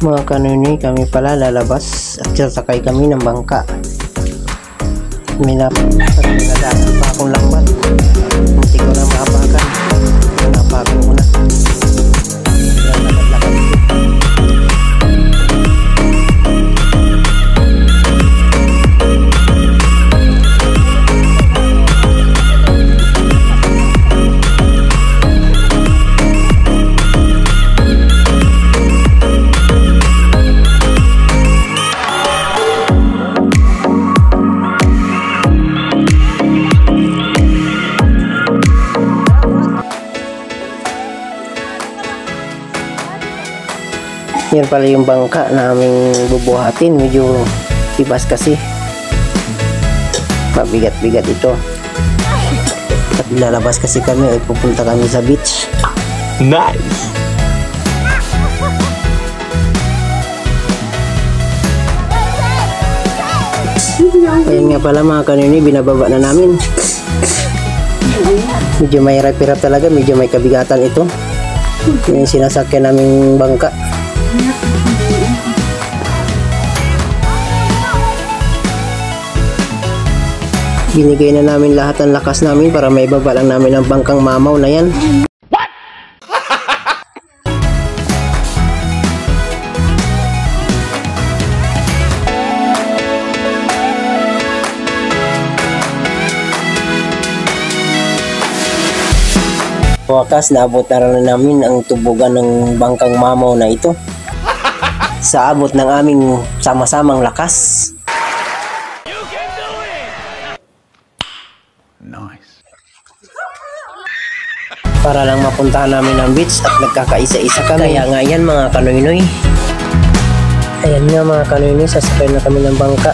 Mga kanuni, kami pala lalabas at sasakay kami ng bangka. May nagadaan pa akong lambat. Hindi ko na maapakan. Napakan ko na. Lakad-lakad ito. Yan pala yung bangka na aming bubuhatin. Medyo tibas kasi. Mabigat-bigat ito. At lalabas kasi kami at pupunta kami sa beach. Nice! Ayan nga pala mga kanini, binababa na namin. Medyo may hirap-hirap talaga. Medyo may kabigatan ito. Yan yung sinasakyan naming bangka. Binigay na namin lahat ng lakas namin para may baba lang namin ang bangkang mamaw na yan. What? Wakas, naabot na rin namin ang tubugan ng bangkang mamaw na ito. Sa abot ng aming sama-samang lakas. Nice. Para lang mapuntahan namin ang beach at nagkakaisa-isa kami. Kaya nga yan mga kanoynoy. Ayan nga mga kanoynoy, sasakay na kami ng bangka.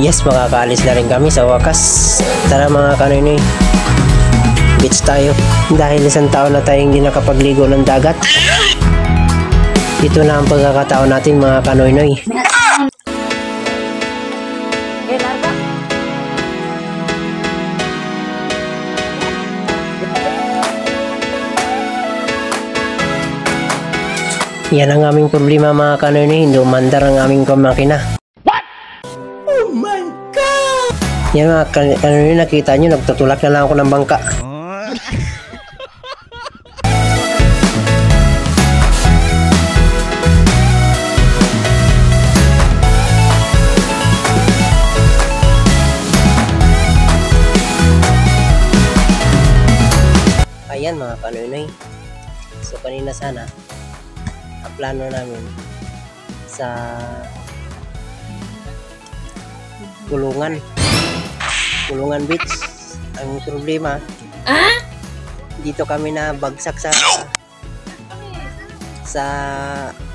Yes, makakaalis na rin kami sa wakas. Tara mga kanoynoy, beach tayo. Dahil isang taon na tayong hindi nakapagligo ng dagat, ito na ang pagkakataon natin mga kanoynoy. Yan ang aming problema mga kanoynoy, hindi umandar ang aming makina. Yan mga kanina, nakita nyo, nagtutulak na lang ako ng bangka. Ayan mga kanoynoy. So kanina sana, ang plano namin sa Kulungan Beach. Ang problema, dito kami na bagsak sa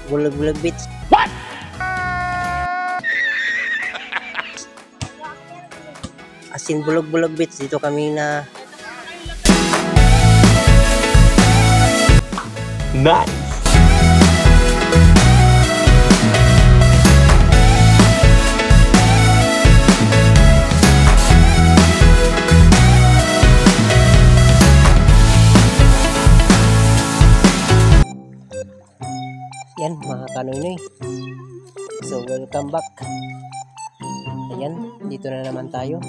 Bulog-Bulog Beach. What? As in Bulog-Bulog Beach, dito kami na Nice! Yan mga kanoynoy. So welcome back. Ayan, dito na naman tayo.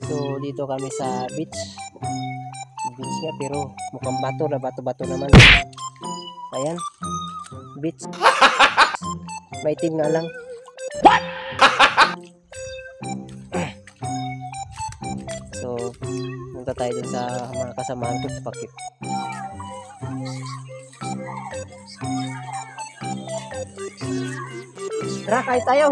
So dito kami sa beach. Beach nga pero mukhang bato naman. Ayan, beach. Maitim nga lang. What? So punta tayo dun sa mga kasamahan ko sa pakit. Tara, kain tayo.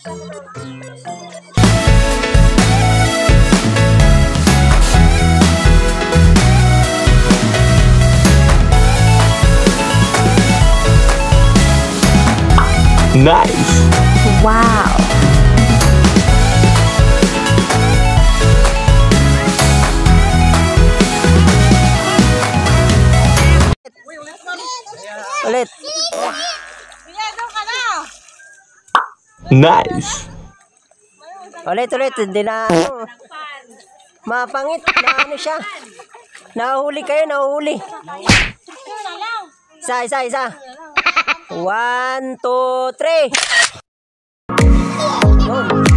Nice. Wow. Ulit. Nice. Ulit. Hindi na ano. Mapangit. Na ano siya. Nahuli kayo, nahuli. Isa. 1, 2, 3. Yun.